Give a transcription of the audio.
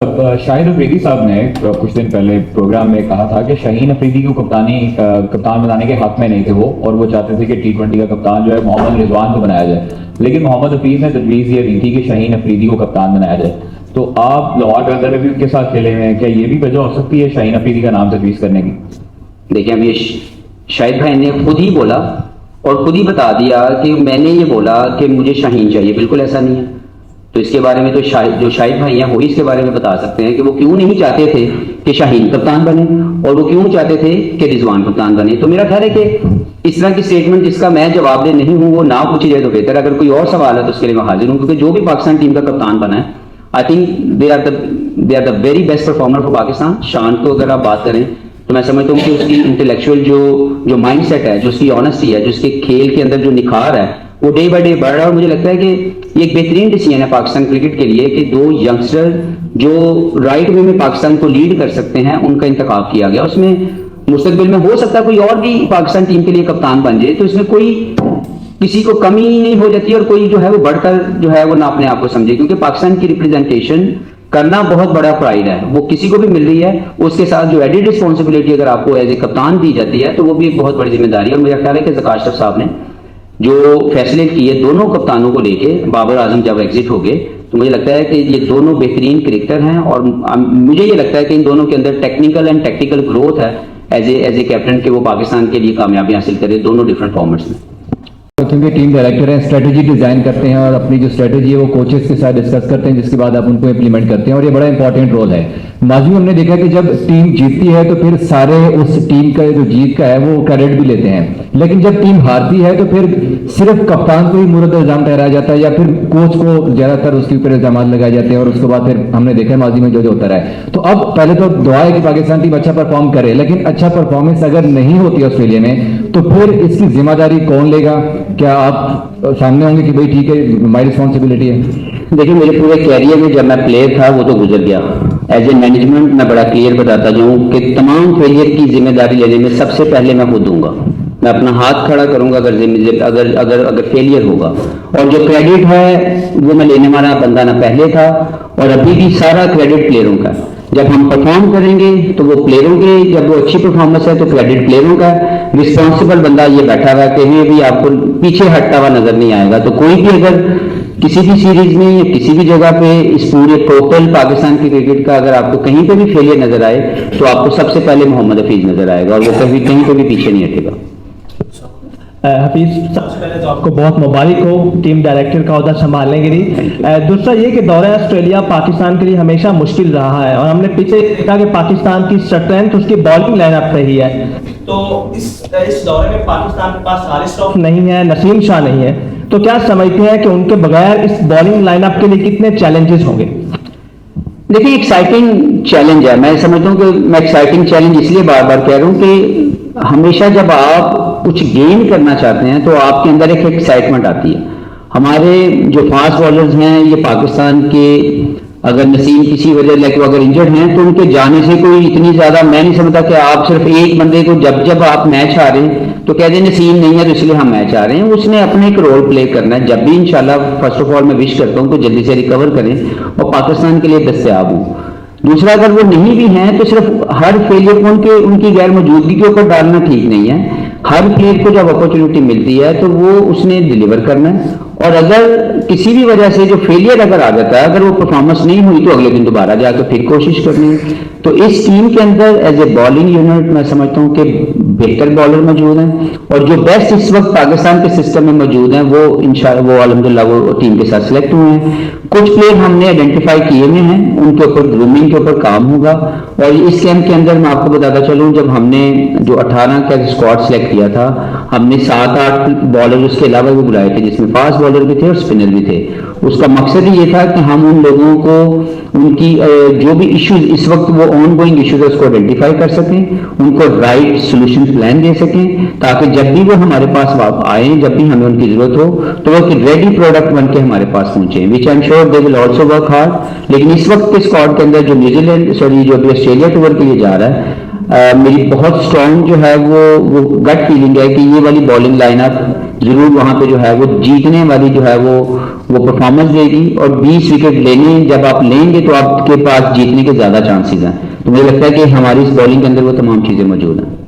शाहिद अफरीदी साहब ने कुछ दिन पहले प्रोग्राम में कहा था कि शाहीन अफरीदी को कप्तान बनाने के हक में नहीं थे वो, और वो चाहते थे कि T20 का कप्तान जो है मोहम्मद रिजवान को बनाया जाए। लेकिन मोहम्मद हफीज ने तजवीज़ ये दी थी कि शाहीन अफरीदी को कप्तान बनाया जाए। तो आप लाहौर के अंदर भी उनके साथ खेले हुए हैं, क्या ये भी वजह हो सकती है शाहीन अफरीदी का नाम तजवीज़ करने की? देखिए, अब ये शाहिद भाई ने खुद ही बोला और खुद ही बता दिया कि मैंने ये बोला कि मुझे शाहीन चाहिए। बिल्कुल ऐसा नहीं है। तो इसके बारे में तो जो शाहिद भाई हैं वो इसके बारे में बता सकते हैं कि वो क्यों नहीं चाहते थे कि शाहीन कप्तान बने और वो क्यों चाहते थे कि रिजवान कप्तान बने। तो मेरा ख्याल है कि इस तरह की स्टेटमेंट जिसका मैं जवाब दे नहीं हूँ वो ना पूछी जाए तो बेहतर। अगर कोई और सवाल है तो उसके लिए मैं हाजिर हूँ, क्योंकि जो भी पाकिस्तान टीम का कप्तान बना है, I think they are the very best performer for Pakistan. Shan को अगर आप बात करें तो मैं समझता हूँ कि उसकी इंटेलेक्चुअल जो माइंड सेट है, जो उसकी ऑनेस्टी है, जो उसके खेल के अंदर जो निखार है, वो डे बाय डे बढ़ रहा है। और मुझे लगता है कि ये एक बेहतरीन डिसीजन है पाकिस्तान क्रिकेट के लिए कि दो यंगस्टर जो राइट वे में पाकिस्तान को लीड कर सकते हैं उनका इंतखाब किया गया। उसमें मुस्तकबिल में हो सकता है कोई और भी पाकिस्तान टीम के लिए कप्तान बन जाए, तो इसमें कोई किसी को कमी नहीं हो जाती और कोई जो है वो बढ़कर जो है वो ना अपने आप को समझे, क्योंकि पाकिस्तान की रिप्रेजेंटेशन करना बहुत बड़ा प्राइड है, वो किसी को भी मिल रही है। उसके साथ जो एडिड रिस्पॉन्सिबिलिटी अगर आपको एज ए कप्तान दी जाती है तो वो भी एक बहुत बड़ी जिम्मेदारी है। और मेरा ख्याल है कि ज़का अशरफ साहब ने जो फैसले किए दोनों कप्तानों को लेके, बाबर आजम जब एग्जिट हो गए, तो मुझे लगता है कि ये दोनों बेहतरीन क्रिकेटर हैं और मुझे ये लगता है कि इन दोनों के अंदर टेक्निकल एंड टैक्टिकल ग्रोथ है एज ए कैप्टन के वो पाकिस्तान के लिए कामयाबी हासिल करें दोनों डिफरेंट फॉर्मेट्स में। क्योंकि टीम डायरेक्टर हैं, स्ट्रेटेजी डिजाइन करते हैं और अपनी जो स्ट्रेटेजी है वो कोचेस के साथ डिस्कस करते हैं, जिसके बाद आप उनको इंप्लीमेंट करते हैं, और ये बड़ा इंपॉर्टेंट रोल है। माजी में हमने देखा कि जब टीम जीतती है तो फिर सारे उस टीम का जो जीत का है वो क्रेडिट भी लेते हैं, लेकिन जब टीम हारती है तो फिर सिर्फ कप्तान को ही मुर्द इल्जाम ठहराया जाता है या फिर कोच को ज्यादातर उसके ऊपर इल्जाम लगाए जाते हैं, और उसके बाद फिर हमने देखा है माजी में जो होता रहा है। तो अब पहले तो दुआ है कि पाकिस्तान टीम अच्छा परफॉर्म करे, लेकिन अच्छा परफॉर्मेंस अगर नहीं होती ऑस्ट्रेलिया में तो फिर इसकी जिम्मेदारी कौन लेगा? क्या आप सामने होंगे कि भाई ठीक है माई रिस्पॉन्सिबिलिटी है? देखिए, मेरे पूरे कैरियर में जब मैं प्लेयर था वो तो गुजर गया। एज ए मैनेजमेंट मैं बड़ा क्लियर बताता जाऊँ कि तमाम फेलियर की जिम्मेदारी लेने में सबसे पहले मैं खुद दूंगा। मैं अपना हाथ खड़ा करूंगा अगर अगर अगर फेलियर होगा, और जो क्रेडिट है वो मैं लेने वाला बंदा ना पहले था और अभी भी सारा क्रेडिट प्लेयरों का। जब हम परफॉर्म करेंगे तो वो प्लेयरों के, जब वो अच्छी परफॉर्मेंस है तो क्रेडिट प्लेयरों का। रिस्पॉन्सिबल बंदा ये बैठा हुआ है कहीं भी आपको पीछे हटता हुआ नजर नहीं आएगा। तो कोई भी अगर किसी भी सीरीज में या किसी भी जगह पे इस पूरे टोटल पाकिस्तान की क्रिकेट का अगर आपको कहीं पे भी फेलियर नजर आए तो आपको सबसे पहले मोहम्मद हफीज नजर आएगा, और वो कहीं पे भी पीछे नहीं हटेगा। हफीज, सबसे पहले तो आपको बहुत मुबारक हो टीम डायरेक्टर का ओहदा संभालने के लिए। दूसरा ये कि दौरा ऑस्ट्रेलिया पाकिस्तान के लिए हमेशा मुश्किल रहा है, और हमने पीछे देखा कि पाकिस्तान की स्ट्रेंथ उसकी बॉलिंग लाइनअप रही है। तो इस दौरे में पाकिस्तान के पास हारिस रऊफ नहीं है, नसीम शाह नहीं है, तो क्या समझते हैं कि उनके बगैर इस बॉलिंग लाइनअप के लिए कितने चैलेंजेस होंगे? देखिए, एक्साइटिंग चैलेंज है। मैं समझता हूँ कि मैं एक्साइटिंग चैलेंज इसलिए बार बार कह रहा हूँ कि हमेशा जब आप कुछ गेन करना चाहते हैं तो आपके अंदर एक एक्साइटमेंट आती है। हमारे जो फास्ट बॉलर्स हैं ये पाकिस्तान के, अगर नसीम किसी वजह लेके अगर इंजर्ड हैं तो उनके जाने से कोई इतनी ज्यादा मैं नहीं समझता कि आप सिर्फ एक बंदे को जब आप मैच हारे हैं तो कह दें नसीम नहीं है तो इसलिए हम मैच आ रहे हैं। उसने अपने एक रोल प्ले करना है। जब भी इंशाल्लाह फर्स्ट ऑफ ऑल मैं विश करता हूँ कि जल्दी से रिकवर करें और पाकिस्तान के लिए दस्तयाब हूँ। दूसरा, अगर वो नहीं भी हैं तो सिर्फ हर फेलियर को उनकी गैर मौजूदगी के ऊपर डालना ठीक नहीं है। हर प्लेयर को जब अपॉर्चुनिटी मिलती है तो वो उसने डिलीवर करना है, और अगर किसी भी वजह से जो फेलियर अगर आ जाता है, अगर वो परफॉर्मेंस नहीं हुई तो अगले दिन दोबारा जाकर फिर कोशिश करनी है। तो इस टीम के अंदर एज ए बॉलिंग यूनिट मैं समझता हूँ कि बेहतर बॉलर मौजूद हैं, और जो बेस्ट इस वक्त पाकिस्तान के सिस्टम में मौजूद हैं वो इंशाल्लाह वो अल्हम्दुलिल्लाह वो टीम के साथ सिलेक्ट हुए हैं। कुछ प्लेयर हमने आइडेंटिफाई किए हुए हैं, उनके ऊपर ग्रूमिंग के ऊपर काम होगा। और इस कैंप के अंदर मैं आपको बताता चलूँ, जब हमने जो 18 का स्क्वाड सिलेक्ट किया था, हमने 7-8 बॉलर उसके अलावा भी बुलाए थे, जिसमें फास्ट बॉलर भी थे और स्पिनर भी थे। उसका मकसद ही ये था कि हम उन लोगों को उनकी जो भी इश्यूज इस वक्त वो ऑन गोइंग इश्यूज है उसको आइडेंटिफाई कर सकें, उनको राइट सोल्यूशन प्लान दे सकें, ताकि जब भी वो हमारे पास आए, जब भी हमें उनकी जरूरत हो तो वो रेडी प्रोडक्ट बन के हमारे पास पहुंचे, which I am sure they will also work hard. लेकिन इस वक्त के स्क्वाड के अंदर जो जो अभी ऑस्ट्रेलिया टूर के लिए जा रहा है, मेरी बहुत स्ट्रॉन्ग जो है वो गट फीलिंग है कि ये वाली बॉलिंग लाइनअप जरूर वहां पे जो है वो जीतने वाली जो है वो परफॉर्मेंस देगी, और 20 विकेट लेने जब आप लेंगे तो आपके पास जीतने के ज्यादा चांसेस हैं। तो मुझे लगता है कि हमारी इस बॉलिंग के अंदर वो तमाम चीजें मौजूद हैं।